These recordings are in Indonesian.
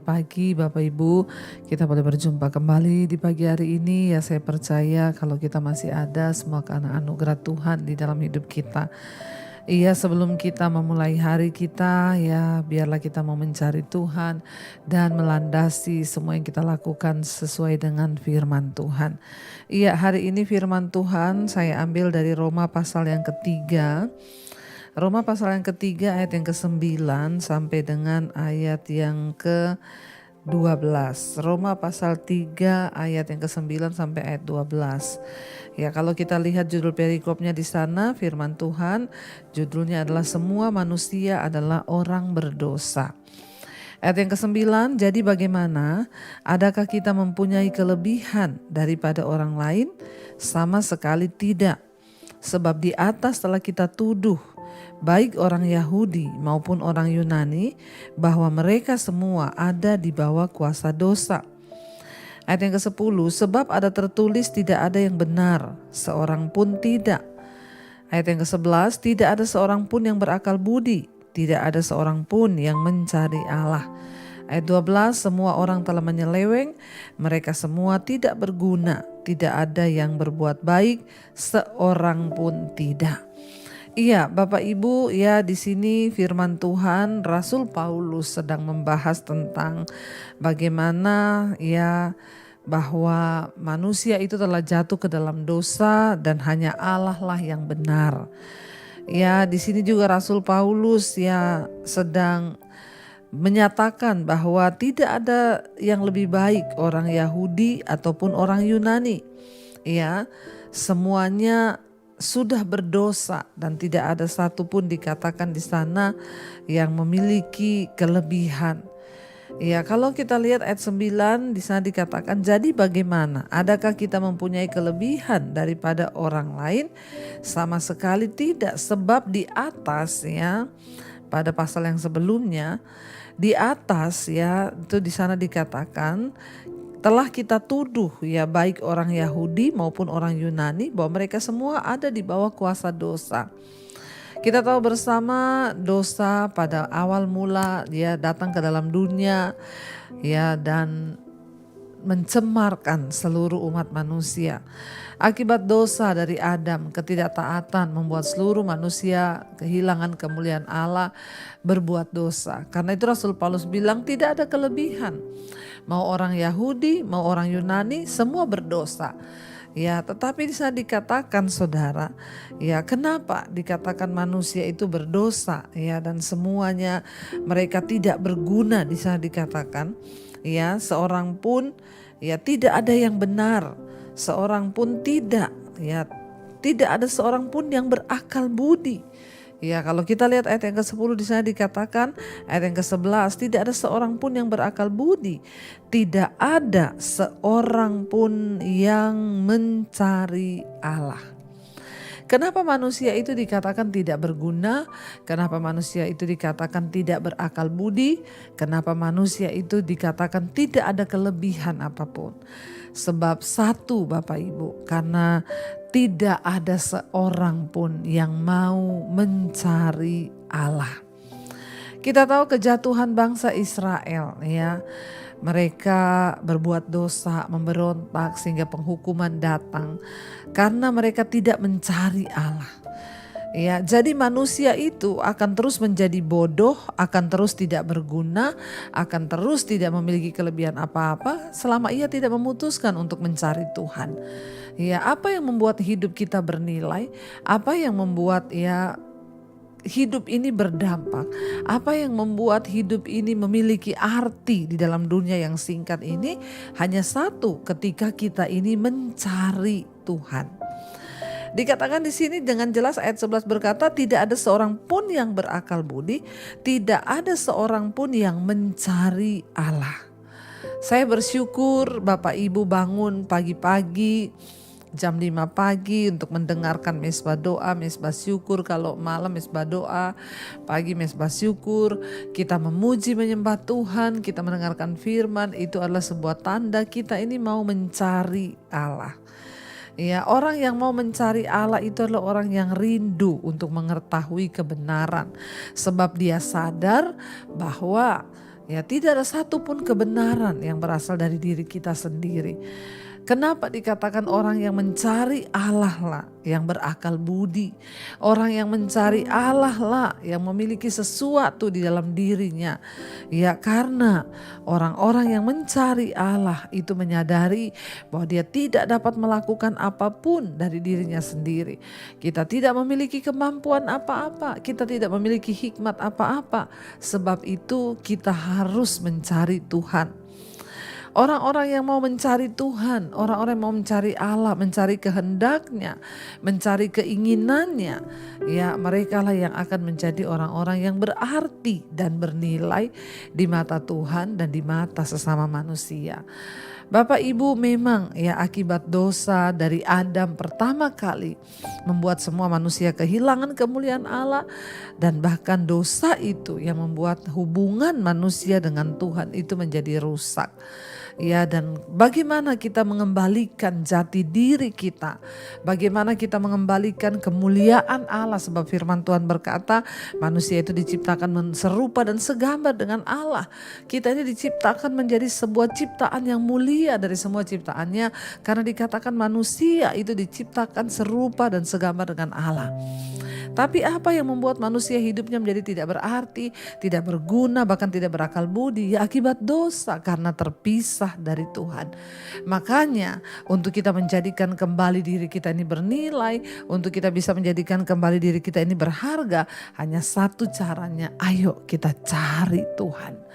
pagi Bapak Ibu, kita boleh berjumpa kembali di pagi hari ini. Ya, saya percaya kalau kita masih ada, semua karena anugerah Tuhan di dalam hidup kita. Iya, sebelum kita memulai hari kita, ya biarlah kita mau mencari Tuhan dan melandasi semua yang kita lakukan sesuai dengan firman Tuhan. Iya, hari ini firman Tuhan saya ambil dari Roma pasal yang ketiga. Roma pasal yang ketiga ayat yang ke-9 sampai dengan ayat yang ke-12. Roma pasal 3 ayat yang ke-9 sampai ayat 12. Ya, kalau kita lihat judul perikopnya di sana, firman Tuhan judulnya adalah semua manusia adalah orang berdosa. Ayat yang ke-9, jadi bagaimana? Adakah kita mempunyai kelebihan daripada orang lain? Sama sekali tidak. Sebab di atas telah kita tuduh baik orang Yahudi maupun orang Yunani bahwa mereka semua ada di bawah kuasa dosa. Ayat yang ke-10, sebab ada tertulis tidak ada yang benar, seorang pun tidak. Ayat yang ke-11, tidak ada seorang pun yang berakal budi, tidak ada seorang pun yang mencari Allah. Ayat 12, semua orang telah menyeleweng, mereka semua tidak berguna, tidak ada yang berbuat baik, seorang pun tidak. Iya, Bapak Ibu, ya di sini firman Tuhan Rasul Paulus sedang membahas tentang bagaimana ya bahwa manusia itu telah jatuh ke dalam dosa dan hanya Allah lah yang benar. Ya, di sini juga Rasul Paulus ya sedang menyatakan bahwa tidak ada yang lebih baik orang Yahudi ataupun orang Yunani. Ya, semuanya sudah berdosa dan tidak ada satupun dikatakan di sana yang memiliki kelebihan. Ya, kalau kita lihat ayat 9 di sana dikatakan, jadi bagaimana? Adakah kita mempunyai kelebihan daripada orang lain? Sama sekali tidak, sebab di atas ya pada pasal yang sebelumnya di atas ya itu di sana dikatakan telah kita tuduh ya baik orang Yahudi maupun orang Yunani bahwa mereka semua ada di bawah kuasa dosa. Kita tahu bersama dosa pada awal mula dia datang ke dalam dunia ya dan mencemarkan seluruh umat manusia. Akibat dosa dari Adam, ketidaktaatan membuat seluruh manusia kehilangan kemuliaan Allah, berbuat dosa. Karena itu Rasul Paulus bilang tidak ada kelebihan. Mau orang Yahudi, mau orang Yunani, semua berdosa. Ya, tetapi bisa dikatakan saudara, ya kenapa dikatakan manusia itu berdosa ya dan semuanya mereka tidak berguna bisa dikatakan ya seorang pun ya tidak ada yang benar, seorang pun tidak ya tidak ada seorang pun yang berakal budi. Ya, kalau kita lihat ayat yang ke-10 di sana dikatakan, ayat yang ke-11 tidak ada seorang pun yang berakal budi, tidak ada seorang pun yang mencari Allah. Kenapa manusia itu dikatakan tidak berguna? Kenapa manusia itu dikatakan tidak berakal budi? Kenapa manusia itu dikatakan tidak ada kelebihan apapun? Sebab satu Bapak Ibu, karena tidak ada seorang pun yang mau mencari Allah. Kita tahu kejatuhan bangsa Israel ya. Mereka berbuat dosa, memberontak sehingga penghukuman datang karena mereka tidak mencari Allah. Ya, jadi manusia itu akan terus menjadi bodoh, akan terus tidak berguna, akan terus tidak memiliki kelebihan apa-apa selama ia tidak memutuskan untuk mencari Tuhan. Ya, apa yang membuat hidup kita bernilai? Apa yang membuat hidup ini berdampak? Apa yang membuat hidup ini memiliki arti di dalam dunia yang singkat ini? Hanya satu, ketika kita ini mencari Tuhan. Dikatakan di sini dengan jelas ayat 11 berkata tidak ada seorang pun yang berakal budi, tidak ada seorang pun yang mencari Allah. Saya bersyukur Bapak Ibu bangun pagi-pagi jam 5 pagi untuk mendengarkan mesbah doa, mesbah syukur. Kalau malam mesbah doa, pagi mesbah syukur. Kita memuji menyembah Tuhan, kita mendengarkan firman, itu adalah sebuah tanda kita ini mau mencari Allah. Ya, orang yang mau mencari Allah itu adalah orang yang rindu untuk mengetahui kebenaran. Sebab dia sadar bahwa Ya, tidak ada satupun kebenaran yang berasal dari diri kita sendiri. Kenapa dikatakan orang yang mencari Allah lah yang berakal budi. Orang yang mencari Allah lah yang memiliki sesuatu di dalam dirinya. Ya, karena orang-orang yang mencari Allah itu menyadari bahwa dia tidak dapat melakukan apapun dari dirinya sendiri. Kita tidak memiliki kemampuan apa-apa, kita tidak memiliki hikmat apa-apa. Sebab itu kita harus mencari Tuhan. Orang-orang yang mau mencari Tuhan, orang-orang yang mau mencari Allah, mencari kehendaknya, mencari keinginannya, ya mereka lah yang akan menjadi orang-orang yang berarti dan bernilai di mata Tuhan dan di mata sesama manusia. Bapak Ibu, memang ya akibat dosa dari Adam pertama kali membuat semua manusia kehilangan kemuliaan Allah, dan bahkan dosa itu yang membuat hubungan manusia dengan Tuhan itu menjadi rusak. Ya, dan bagaimana kita mengembalikan jati diri kita, bagaimana kita mengembalikan kemuliaan Allah, sebab firman Tuhan berkata manusia itu diciptakan serupa dan segambar dengan Allah. Kita ini diciptakan menjadi sebuah ciptaan yang mulia dari semua ciptaannya, karena dikatakan manusia itu diciptakan serupa dan segambar dengan Allah. Tapi apa yang membuat manusia hidupnya menjadi tidak berarti, tidak berguna, bahkan tidak berakal budi? Ya akibat dosa, karena terpisah dari Tuhan. Makanya untuk kita menjadikan kembali diri kita ini bernilai, untuk kita bisa menjadikan kembali diri kita ini berharga, hanya satu caranya, ayo kita cari Tuhan.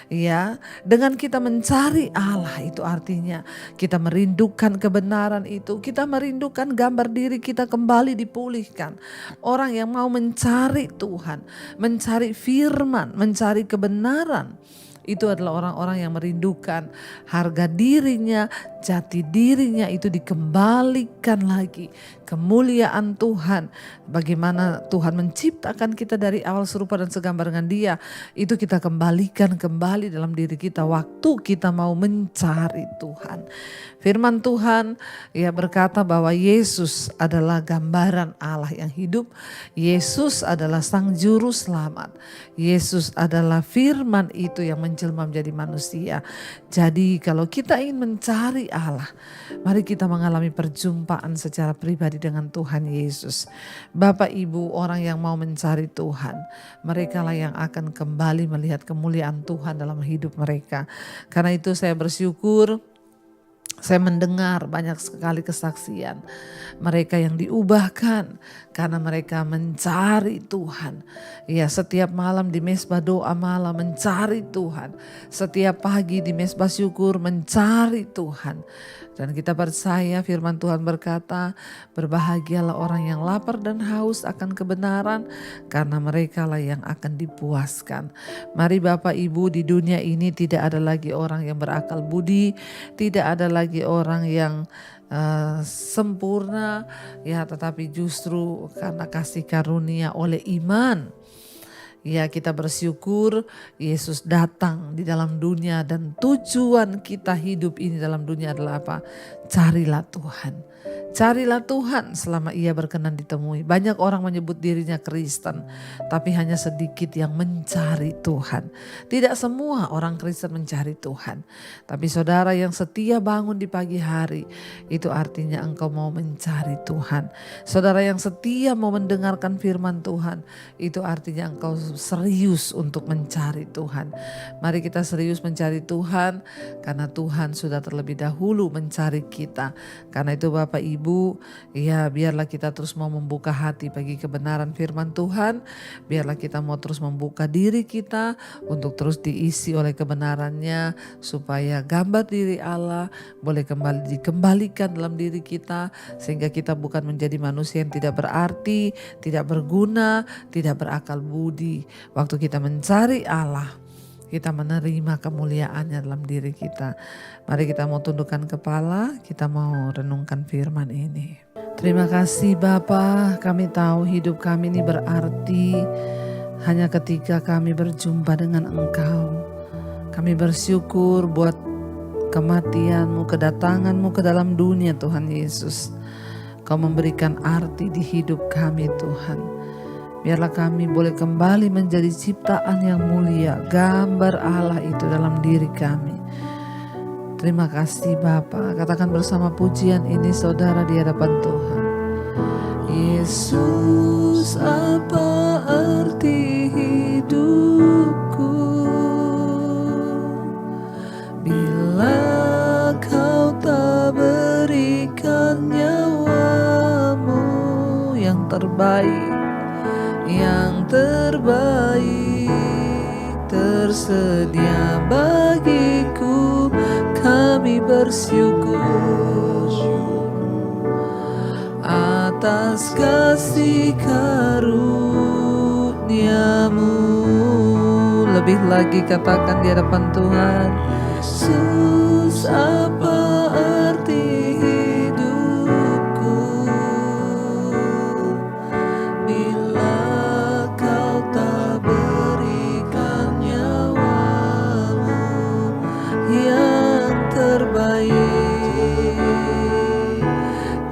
Ya, dengan kita mencari Allah itu artinya kita merindukan kebenaran itu, kita merindukan gambar diri kita kembali dipulihkan. Orang yang mau mencari Tuhan, mencari firman, mencari kebenaran, itu adalah orang-orang yang merindukan harga dirinya, jati dirinya itu dikembalikan lagi. Kemuliaan Tuhan, bagaimana Tuhan menciptakan kita dari awal serupa dan segambar dengan Dia, itu kita kembalikan kembali dalam diri kita waktu kita mau mencari Tuhan. Firman Tuhan ya berkata bahwa Yesus adalah gambaran Allah yang hidup. Yesus adalah Sang Juru Selamat. Yesus adalah firman itu yang menjelma menjadi manusia. Jadi kalau kita ingin mencari Allah, mari kita mengalami perjumpaan secara pribadi dengan Tuhan Yesus. Bapak Ibu, orang yang mau mencari Tuhan, mereka lah yang akan kembali melihat kemuliaan Tuhan dalam hidup mereka. Karena itu saya bersyukur, saya mendengar banyak sekali kesaksian mereka yang diubahkan karena mereka mencari Tuhan. Ya, setiap malam di mesbah doa malam mencari Tuhan. Setiap pagi di mesbah syukur mencari Tuhan. Dan kita percaya firman Tuhan berkata, berbahagialah orang yang lapar dan haus akan kebenaran, karena mereka lah yang akan dipuaskan. Mari Bapak Ibu, di dunia ini tidak ada lagi orang yang berakal budi, tidak ada lagi orang yang sempurna, ya, tetapi justru karena kasih karunia oleh iman. Ya, kita bersyukur Yesus datang di dalam dunia, dan tujuan kita hidup ini dalam dunia adalah apa? Carilah Tuhan. Carilah Tuhan selama Ia berkenan ditemui. Banyak orang menyebut dirinya Kristen, tapi hanya sedikit yang mencari Tuhan. Tidak semua orang Kristen mencari Tuhan. Tapi saudara yang setia bangun di pagi hari, itu artinya engkau mau mencari Tuhan. Saudara yang setia mau mendengarkan firman Tuhan, itu artinya engkau serius untuk mencari Tuhan. Mari kita serius mencari Tuhan, karena Tuhan sudah terlebih dahulu mencari kita. Karena itu Bapak Ibu, ya biarlah kita terus mau membuka hati bagi kebenaran firman Tuhan. Biarlah kita mau terus membuka diri kita untuk terus diisi oleh kebenarannya, supaya gambar diri Allah boleh kembali dikembalikan dalam diri kita, sehingga kita bukan menjadi manusia yang tidak berarti, tidak berguna, tidak berakal budi. Waktu kita mencari Allah, kita menerima kemuliaannya dalam diri kita. Mari kita mau tundukkan kepala, kita mau renungkan firman ini. Terima kasih Bapa, kami tahu hidup kami ini berarti hanya ketika kami berjumpa dengan Engkau. Kami bersyukur buat kematian-Mu, kedatangan-Mu ke dalam dunia Tuhan Yesus. Kau memberikan arti di hidup kami Tuhan. Biarlah kami boleh kembali menjadi ciptaan yang mulia, gambar Allah itu dalam diri kami. Terima kasih Bapa. Katakan bersama pujian ini saudara di hadapan Tuhan. Yesus, apa arti hidupku bila kau tak berikan nyawamu yang terbaik, yang terbaik tersedia bagiku. Kami bersyukur atas kasih karuniamu. Lebih lagi katakan di hadapan Tuhan, Yesus, apa arti hidupku bila kau tak berikan nyawamu yang terbaik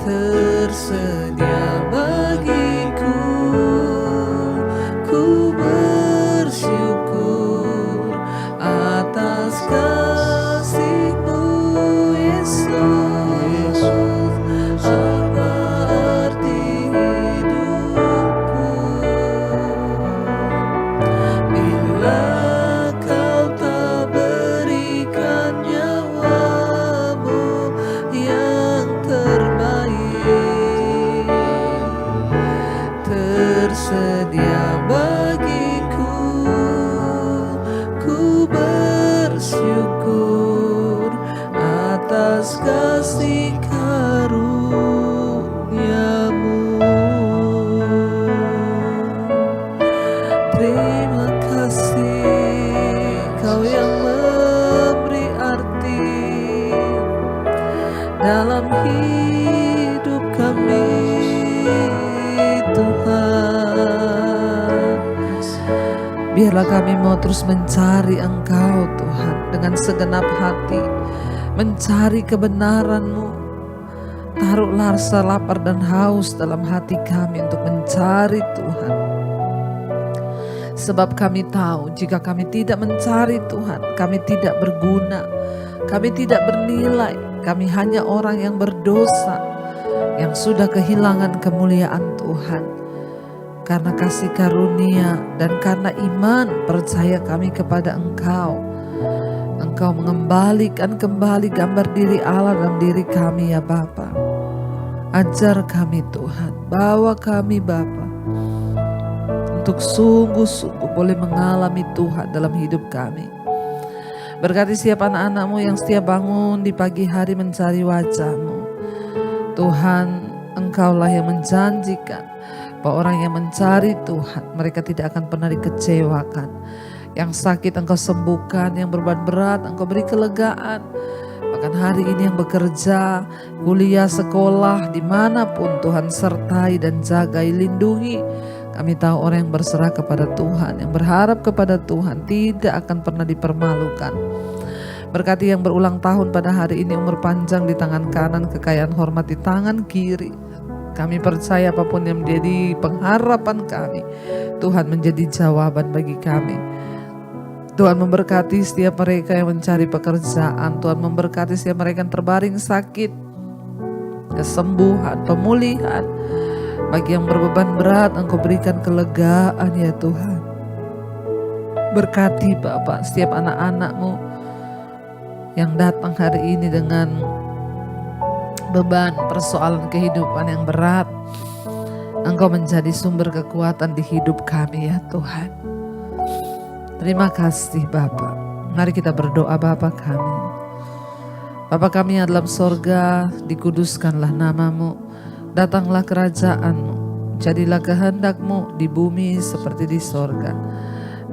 tersedia bagiku. Ku bersyukur atas kasih-Mu, Yesus. Apa arti hidupku bila kau tak berikan nyawamu yang terbaik tersedia bagiku. Ku bersyukur atas kasih karuniamu. Terima kasih Kau yang memberi arti dalam hidup kami, Tuhan. Biarlah kami mau terus mencari Engkau, Tuhan, dengan segenap hati, mencari kebenaran-Mu. Taruhlah rasa lapar dan haus dalam hati kami untuk mencari Tuhan. Sebab kami tahu jika kami tidak mencari Tuhan, kami tidak berguna, kami tidak bernilai, kami hanya orang yang berdosa, yang sudah kehilangan kemuliaan Tuhan. Karena kasih karunia dan karena iman percaya kami kepada Engkau, Engkau mengembalikan kembali gambar diri Allah dalam diri kami ya Bapa. Ajar kami Tuhan, bawa kami Bapa untuk sungguh-sungguh boleh mengalami Tuhan dalam hidup kami. Berkati setiap anak-anak-Mu yang setiap bangun di pagi hari mencari wajah-Mu. Tuhan, Engkaulah yang menjanjikan bahwa orang yang mencari Tuhan, mereka tidak akan pernah dikecewakan. Yang sakit Engkau sembuhkan, yang beban berat Engkau beri kelegaan. Bahkan hari ini yang bekerja, kuliah, sekolah, dimanapun Tuhan sertai dan jagai, lindungi. Kami tahu orang yang berserah kepada Tuhan, yang berharap kepada Tuhan tidak akan pernah dipermalukan. Berkati yang berulang tahun pada hari ini, umur panjang di tangan kanan, kekayaan hormat di tangan kiri. Kami percaya apapun yang menjadi pengharapan kami, Tuhan menjadi jawaban bagi kami. Tuhan memberkati setiap mereka yang mencari pekerjaan. Tuhan memberkati setiap mereka yang terbaring sakit, kesembuhan, pemulihan. Bagi yang berbeban berat, Engkau berikan kelegaan ya Tuhan. Berkati Bapa setiap anak-anak-Mu yang datang hari ini dengan beban persoalan kehidupan yang berat. Engkau menjadi sumber kekuatan di hidup kami ya Tuhan. Terima kasih Bapa. Mari kita berdoa Bapa kami. Bapa kami yang dalam sorga, dikuduskanlah nama-Mu. Datanglah kerajaan-Mu, jadilah kehendak-Mu di bumi seperti di sorga.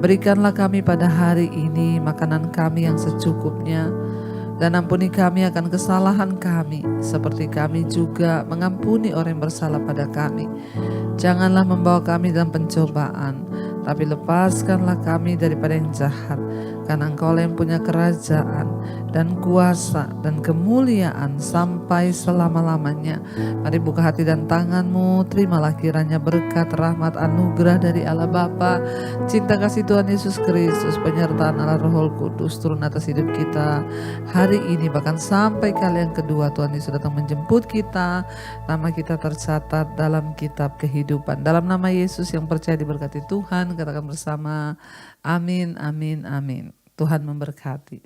Berikanlah kami pada hari ini makanan kami yang secukupnya, dan ampuni kami akan kesalahan kami, seperti kami juga mengampuni orang yang bersalah pada kami. Janganlah membawa kami dalam pencobaan, tapi lepaskanlah kami daripada yang jahat. karena Engkau yang punya kerajaan dan kuasa dan kemuliaan sampai selama-lamanya. Mari buka hati dan tanganmu, terimalah kiranya berkat, rahmat, anugerah dari Allah Bapa, cinta kasih Tuhan Yesus Kristus, penyertaan Allah Roh Kudus turun atas hidup kita hari ini, bahkan sampai kali yang kedua Tuhan Yesus datang menjemput kita, nama kita tercatat dalam kitab kehidupan. Dalam nama Yesus yang percaya diberkati Tuhan, katakan bersama, amin, amin, amin. Tuhan memberkati.